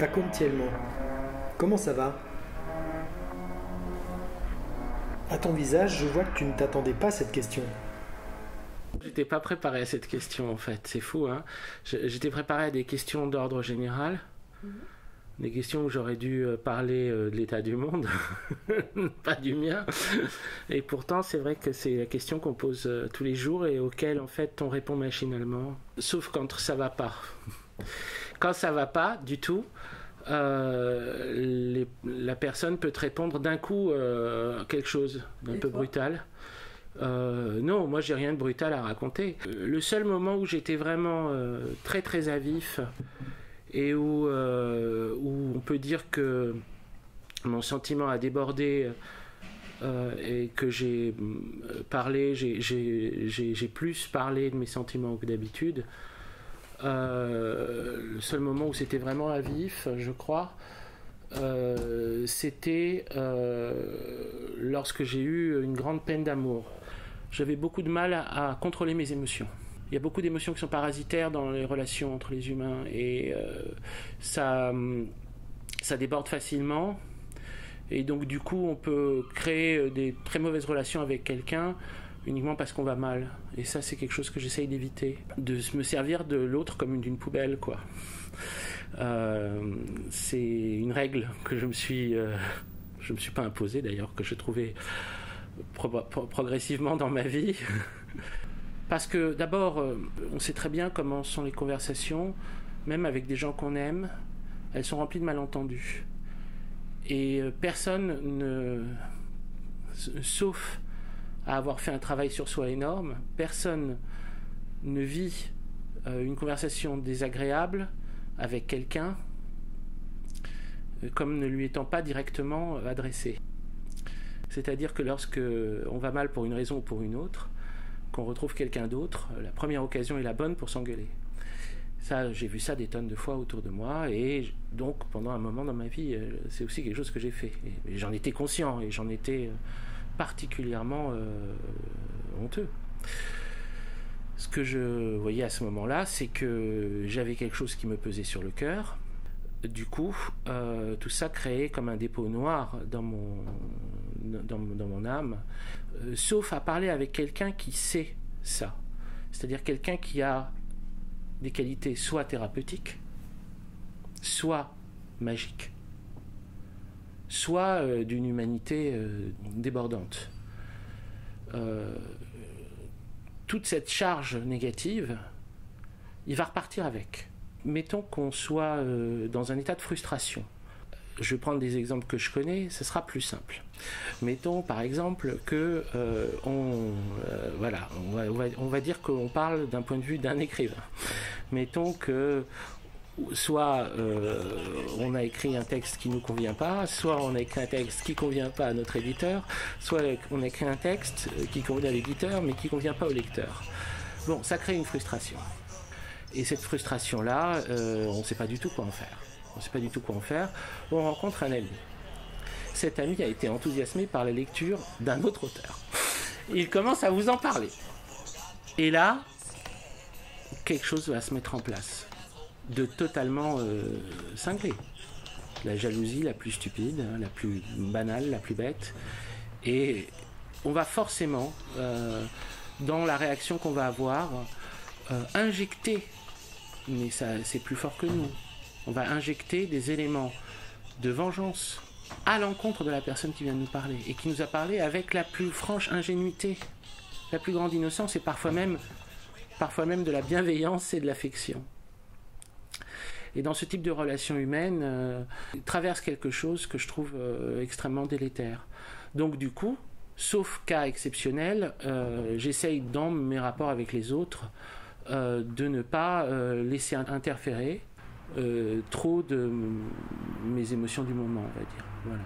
Pacontielmo, comment ça va? À ton visage, je vois que tu ne t'attendais pas à cette question. J'étais pas préparé à cette question en fait, c'est fou hein. J'étais préparé à des questions d'ordre général, des questions où j'aurais dû parler de l'état du monde, pas du mien. Et pourtant c'est vrai que c'est la question qu'on pose tous les jours et auquel en fait on répond machinalement, sauf quand ça va pas. Quand ça va pas du tout, la personne peut te répondre d'un coup quelque chose d'un peu brutal. Non, moi j'ai rien de brutal à raconter. Le seul moment où j'étais vraiment très très à vif et où on peut dire que mon sentiment a débordé et que j'ai parlé, j'ai plus parlé de mes sentiments que d'habitude. Le seul moment où c'était vraiment à vif, je crois, c'était lorsque j'ai eu une grande peine d'amour. J'avais beaucoup de mal à contrôler mes émotions. Il y a beaucoup d'émotions qui sont parasitaires dans les relations entre les humains et ça déborde facilement. Et donc du coup, on peut créer des très mauvaises relations avec quelqu'un uniquement parce qu'on va mal. Et ça, c'est quelque chose que j'essaye d'éviter. De me servir de l'autre comme d'une poubelle, quoi. C'est une règle que je me suis pas imposée d'ailleurs, que j'ai trouvée progressivement dans ma vie. Parce que d'abord, on sait très bien comment sont les conversations, même avec des gens qu'on aime, elles sont remplies de malentendus. Et personne sauf à avoir fait un travail sur soi énorme, personne ne vit une conversation désagréable avec quelqu'un comme ne lui étant pas directement adressée. C'est-à-dire que lorsque on va mal pour une raison ou pour une autre, qu'on retrouve quelqu'un d'autre, la première occasion est la bonne pour s'engueuler. Ça, j'ai vu ça des tonnes de fois autour de moi, et donc pendant un moment dans ma vie, c'est aussi quelque chose que j'ai fait. Et j'en étais conscient, et j'en étais particulièrement honteux. Ce que je voyais à ce moment-là, c'est que j'avais quelque chose qui me pesait sur le cœur. Du coup, tout ça créait comme un dépôt noir dans mon âme, sauf à parler avec quelqu'un qui sait ça. C'est-à-dire quelqu'un qui a des qualités soit thérapeutiques, soit magiques, soit d'une humanité débordante. Toute cette charge négative, il va repartir avec. Mettons qu'on soit dans un état de frustration. Je vais prendre des exemples que je connais, ce sera plus simple. Mettons par exemple que on va dire qu'on parle d'un point de vue d'un écrivain. Mettons que soit on a écrit un texte qui ne nous convient pas, soit on a écrit un texte qui ne convient pas à notre éditeur, soit on a écrit un texte qui convient à l'éditeur mais qui ne convient pas au lecteur. Bon, ça crée une frustration. Et cette frustration-là, on ne sait pas du tout quoi en faire. On rencontre un ami. Cet ami a été enthousiasmé par la lecture d'un autre auteur. Il commence à vous en parler. Et là, quelque chose va se mettre en place. De totalement cinglé. La jalousie la plus stupide, la plus banale, la plus bête. Et on va forcément, dans la réaction qu'on va avoir, injecter, mais ça, c'est plus fort que nous, on va injecter des éléments de vengeance à l'encontre de la personne qui vient de nous parler et qui nous a parlé avec la plus franche ingénuité, la plus grande innocence et parfois même de la bienveillance et de l'affection. Et dans ce type de relation humaine, traverse quelque chose que je trouve extrêmement délétère. Donc du coup, sauf cas exceptionnel, j'essaye dans mes rapports avec les autres de ne pas laisser interférer trop de mes émotions du moment, on va dire. Voilà.